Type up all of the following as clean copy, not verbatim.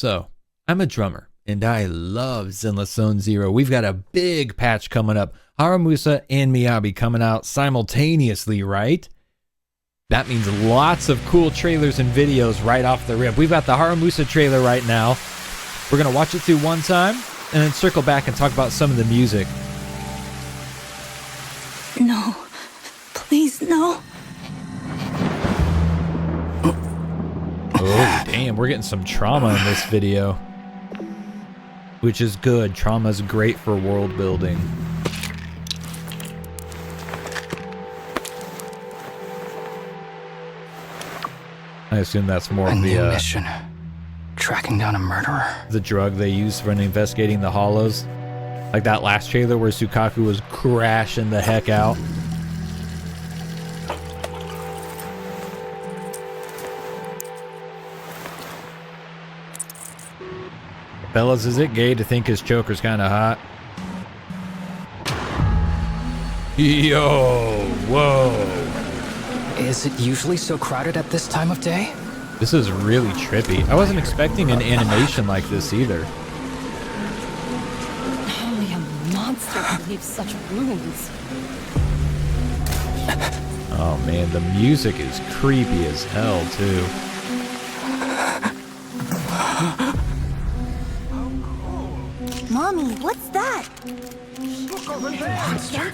So, I'm a drummer, and I love Zenless Zone Zero. We've got a big patch coming up. Harumasa and Miyabi coming out simultaneously, right? That means lots of cool trailers and videos right off the rip. We've got the Harumasa trailer right now. We're going to watch it through one time, and then circle back and talk about some of the music. No. Please, no. Oh, damn, we're getting some trauma in this video. Which is good. Trauma's great for world building. I assume that's more of the mission. Tracking down a murderer. The drug they use when investigating the hollows. Like that last trailer where Sukaku was crashing the heck out. Fellas, is it gay to think his choker's kind of hot? Yo, whoa. Is it usually so crowded at this time of day? This is really trippy. I wasn't expecting an animation like this either. Only a monster could leave such wounds. Oh man, the music is creepy as hell too. Mommy, what's that? Look over there! Don't stare!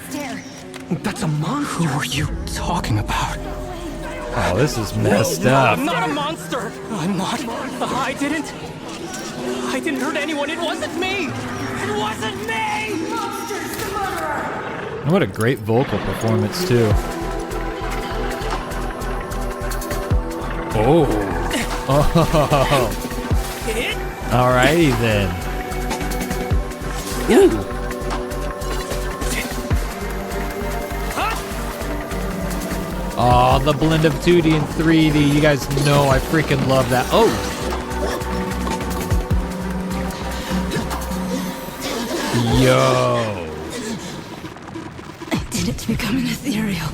That's a monster! Who are you talking about? Oh, this is messed No, up. I'm not a monster! I'm not. I didn't hurt anyone. It wasn't me! It wasn't me! Monster's the murderer! And what a great vocal performance too. Oh. Oh. Alrighty then. Ooh. Oh, the blend of 2D and 3D. You guys know I freaking love that. Oh. Yo. I did it to become an ethereal.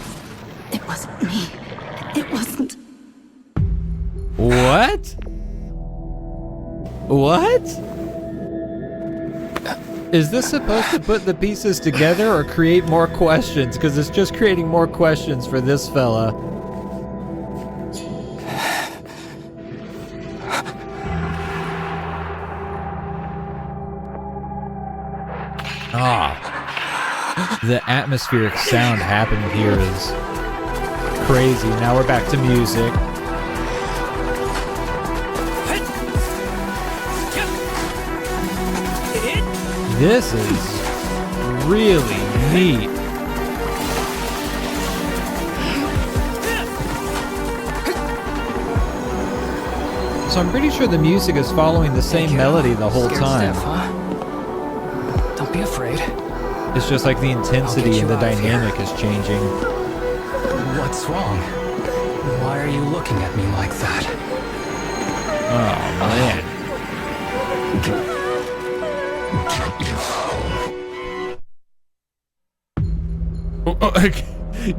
It wasn't me. It wasn't. What? What? Is this supposed to put the pieces together or create more questions? Because it's just creating more questions for this fella. Ah. The atmospheric sound happening here is crazy. Now we're back to music. This is really neat. So I'm pretty sure the music is following the same melody the whole time. Stiff, huh? Don't be afraid. It's just like the intensity and the dynamic is changing. What's wrong? Why are you looking at me like that? Oh man.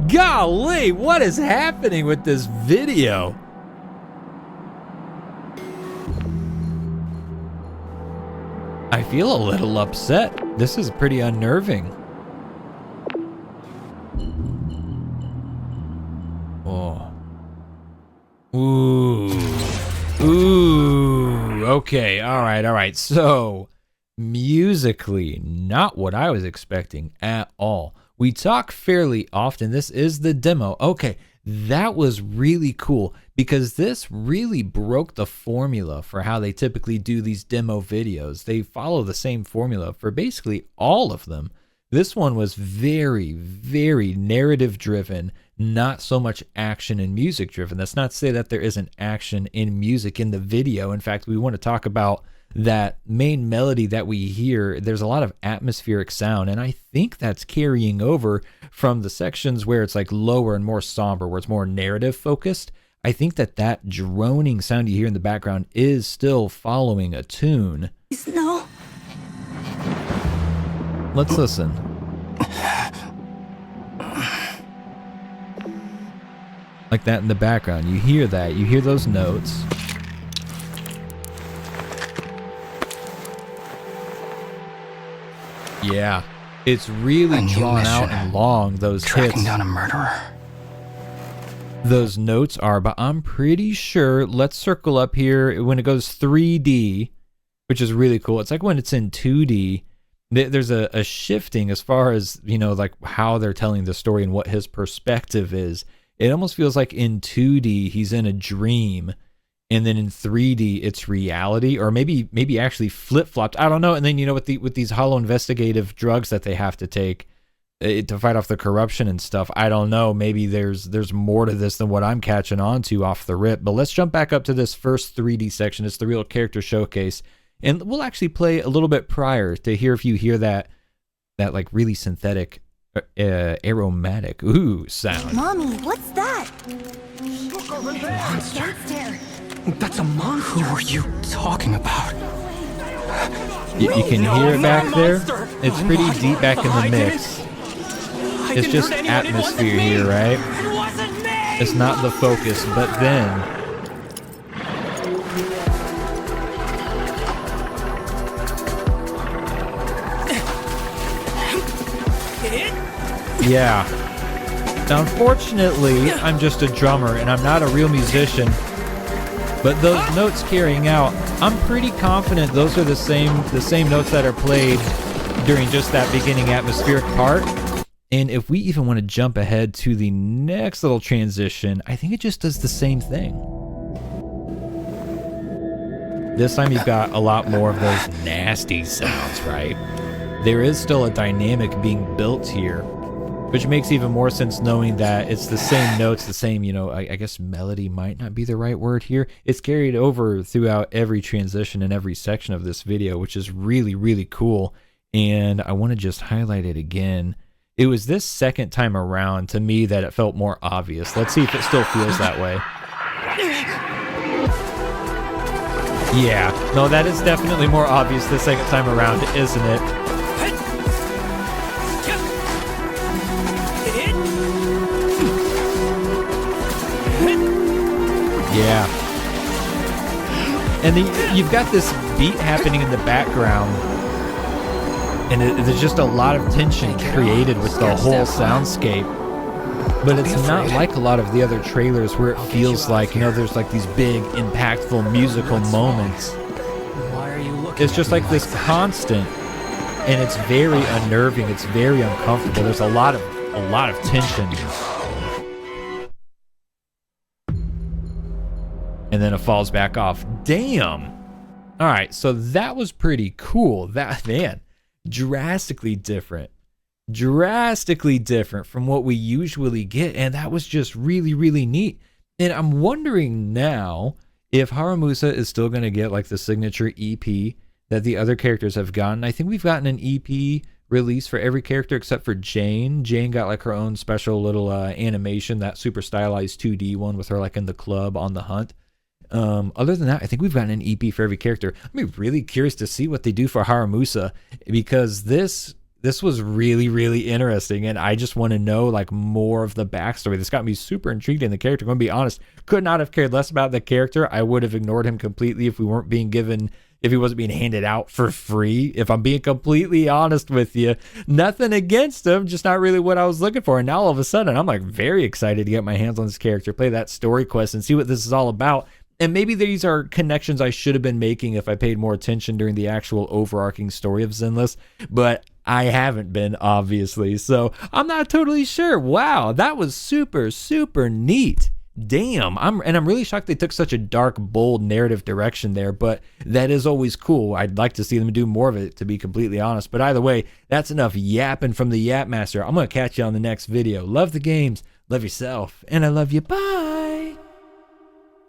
Golly, what is happening with this video? I feel a little upset. This is pretty unnerving. Oh. Ooh. Ooh. Okay, alright. So, musically, not what I was expecting at all. We talk fairly often. This is the demo. Okay, that was really cool because this really broke the formula for how they typically do these demo videos. They follow the same formula for basically all of them. This one was very, very narrative driven, not so much action and music driven. That's not to say that there isn't action in music in the video. In fact, we want to talk about that main melody that we hear. There's a lot of atmospheric sound, and I think that's carrying over from the sections where it's like lower and more somber, where it's more narrative focused. I think that droning sound you hear in the background is still following a tune. Please, no. Let's listen. Like that in the background. You hear that. You hear those notes. Yeah, it's really A new drawn out mission. and long, those Tracking hits. down a murderer. Those notes are, but I'm pretty sure, let's circle up here, when it goes 3D, which is really cool. It's like when it's in 2D, there's a shifting as far as, you know, like how they're telling the story and what his perspective is. It almost feels like in 2D, he's in a dream, and then in 3D, it's reality, or maybe actually flip-flopped. I don't know. And then, you know, with these hollow investigative drugs that they have to take, to fight off the corruption and stuff, I don't know, maybe there's more to this than what I'm catching on to off the rip. But let's jump back up to this first 3D section. It's the real character showcase, and we'll actually play a little bit prior to hear if you hear that like really synthetic aromatic sound. Mommy, what's that? That's a monster. Who are you talking about? You can No, hear it I'm back not a there. monster. It's I'm pretty not. deep back in I the didn't. mix. I It's didn't just hurt anyone. It wasn't atmosphere me. here, right? It wasn't me. It's not the focus, but then yeah. Now, unfortunately, I'm just a drummer and I'm not a real musician. But those notes carrying out, I'm pretty confident those are the same notes that are played during just that beginning atmospheric part. And if we even want to jump ahead to the next little transition, I think it just does the same thing. This time you've got a lot more of those nasty sounds, right? There is still a dynamic being built here, which makes even more sense knowing that it's the same notes, the same, you know, I guess melody might not be the right word here. It's carried over throughout every transition and every section of this video, which is really, really cool. And I want to just highlight it again. It was this second time around to me that it felt more obvious. Let's see if it still feels that way. Yeah, no, that is definitely more obvious the second time around, isn't it? Yeah. And then you've got this beat happening in the background, and there's just a lot of tension created with the whole soundscape. But it's not like a lot of the other trailers where it feels like, you know, there's like these big, impactful musical moments. Why are you looking? It's just like this constant, and it's very unnerving. It's very uncomfortable. There's a lot of tension. And then it falls back off. Damn. All right, so that was pretty cool. That, man, drastically different from what we usually get, and that was just really, really neat. And I'm wondering now if Harumasa is still going to get like the signature EP that the other characters have gotten. I think we've gotten an EP release for every character except for Jane. Jane got like her own special little animation, that super stylized 2D one with her like in the club on the hunt. Other than that, I think we've gotten an EP for every character. I'm really curious to see what they do for Harumasa, because this was really, really interesting, and I just want to know like more of the backstory. This got me super intrigued in the character. I'm going to be honest, could not have cared less about the character. I would have ignored him completely if he wasn't being handed out for free. If I'm being completely honest with you, nothing against him, just not really what I was looking for. And now all of a sudden, I'm like very excited to get my hands on this character, play that story quest, and see what this is all about. And maybe these are connections I should have been making if I paid more attention during the actual overarching story of Zenless, but I haven't been, obviously, so I'm not totally sure. Wow, that was super, super neat. Damn, I'm really shocked they took such a dark, bold narrative direction there, but that is always cool. I'd like to see them do more of it, to be completely honest. But either way, that's enough yapping from the Yap Master. I'm going to catch you on the next video. Love the games, love yourself, and I love you. Bye.